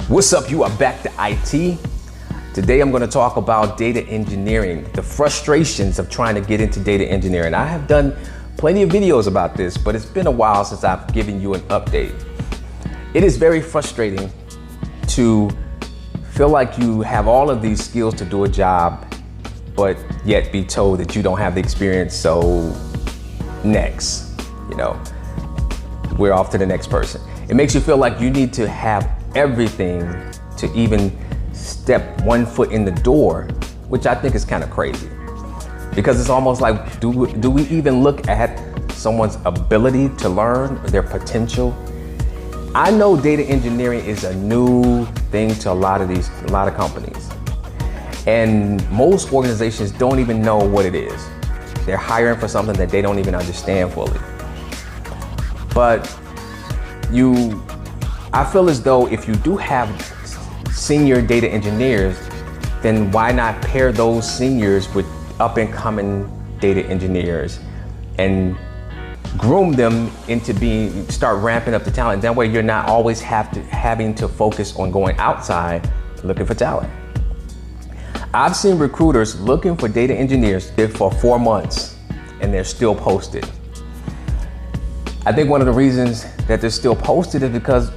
What's up? You are back to IT. Today I'm going to talk about data engineering, the frustrations of trying to get into data engineering. I have done plenty of videos about this, but it's been a while since I've given you an update. It is very frustrating to feel like you have all of these skills to do a job, but yet be told that you don't have the experience, so next, we're off to the next person. It makes you feel like you need to have everything to even step one foot in the door, which I think is kind of crazy. Because it's almost like, do we even look at someone's ability to learn, their potential? I know data engineering is a new thing to a lot of companies. And most organizations don't even know what it is. They're hiring for something that they don't even understand fully. But I feel as though if you do have senior data engineers, then why not pair those seniors with up and coming data engineers and groom them into start ramping up the talent. That way you're not always having to focus on going outside looking for talent. I've seen recruiters looking for data engineers for 4 months and they're still posted. I think one of the reasons that they're still posted is because,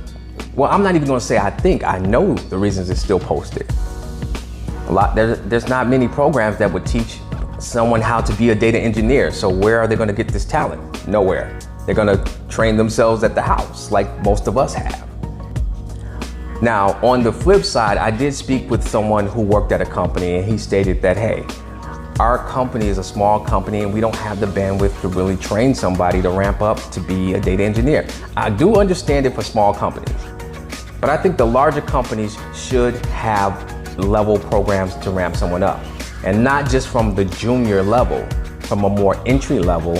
well, I'm not even going to say I know the reasons it's still posted. There's not many programs that would teach someone how to be a data engineer. So where are they going to get this talent? Nowhere. They're going to train themselves at the house like most of us have. Now, on the flip side, I did speak with someone who worked at a company and he stated that, hey, our company is a small company and we don't have the bandwidth to really train somebody to ramp up to be a data engineer. I do understand it for small companies, but I think the larger companies should have level programs to ramp someone up. And not just from the junior level, from a more entry level,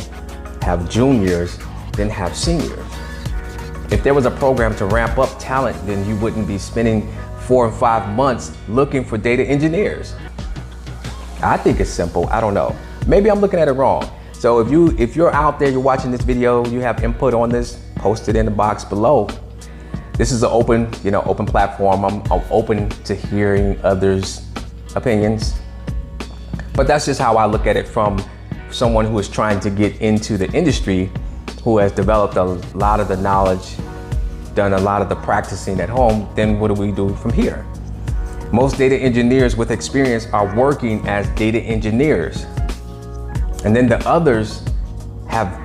have juniors, then have seniors. If there was a program to ramp up talent, then you wouldn't be spending 4 and 5 months looking for data engineers. I think it's simple. I don't know. Maybe I'm looking at it wrong. So if you're out there, you're watching this video, you have input on this, post it in the box below. This is an open platform. I'm open to hearing others' opinions. But that's just how I look at it from someone who is trying to get into the industry, who has developed a lot of the knowledge, done a lot of the practicing at home. Then what do we do from here? Most data engineers with experience are working as data engineers. And then the others have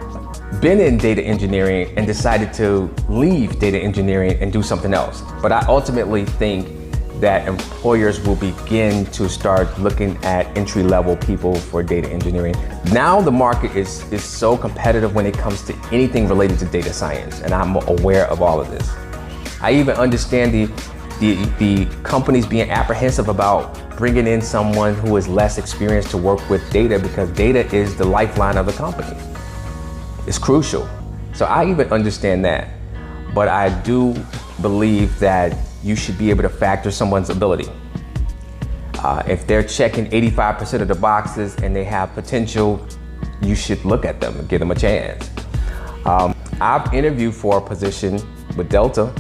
been in data engineering and decided to leave data engineering and do something else. But I ultimately think that employers will begin to start looking at entry-level people for data engineering. Now the market is so competitive when it comes to anything related to data science, and I'm aware of all of this. I even understand the companies being apprehensive about bringing in someone who is less experienced to work with data, because data is the lifeline of the company. It's crucial. So I even understand that. But I do believe that you should be able to factor someone's ability. If they're checking 85% of the boxes and they have potential, you should look at them and give them a chance. I've interviewed for a position with Delta,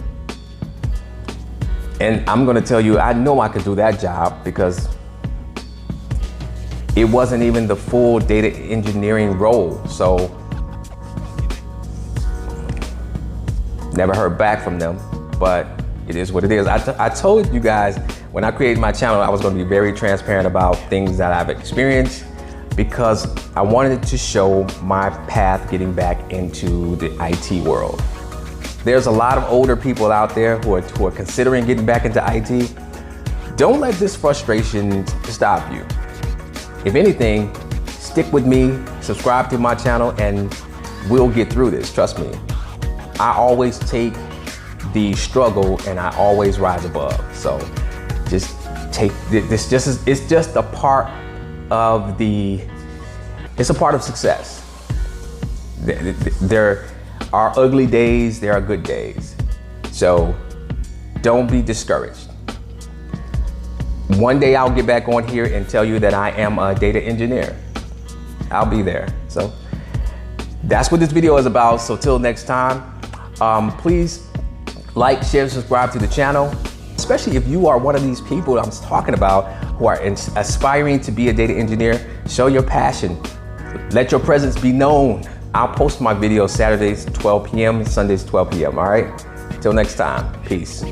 and I'm gonna tell you, I know I could do that job because it wasn't even the full data engineering role. So never heard back from them, but it is what it is. I told you guys when I created my channel, I was going to be very transparent about things that I've experienced, because I wanted to show my path getting back into the IT world. There's a lot of older people out there who are considering getting back into IT. Don't let this frustration stop you. If anything, stick with me, subscribe to my channel, and we'll get through this. Trust me. I always take the struggle and I always rise above. So just take this, it's just a part of it's a part of success. There are ugly days, there are good days. So don't be discouraged. One day I'll get back on here and tell you that I am a data engineer. I'll be there. So that's what this video is about. So till next time, please like, share, subscribe to the channel. Especially if you are one of these people I'm talking about who are aspiring to be a data engineer, show your passion. Let your presence be known. I'll post my videos Saturdays 12 p.m., Sundays 12 p.m., all right? Till next time, peace.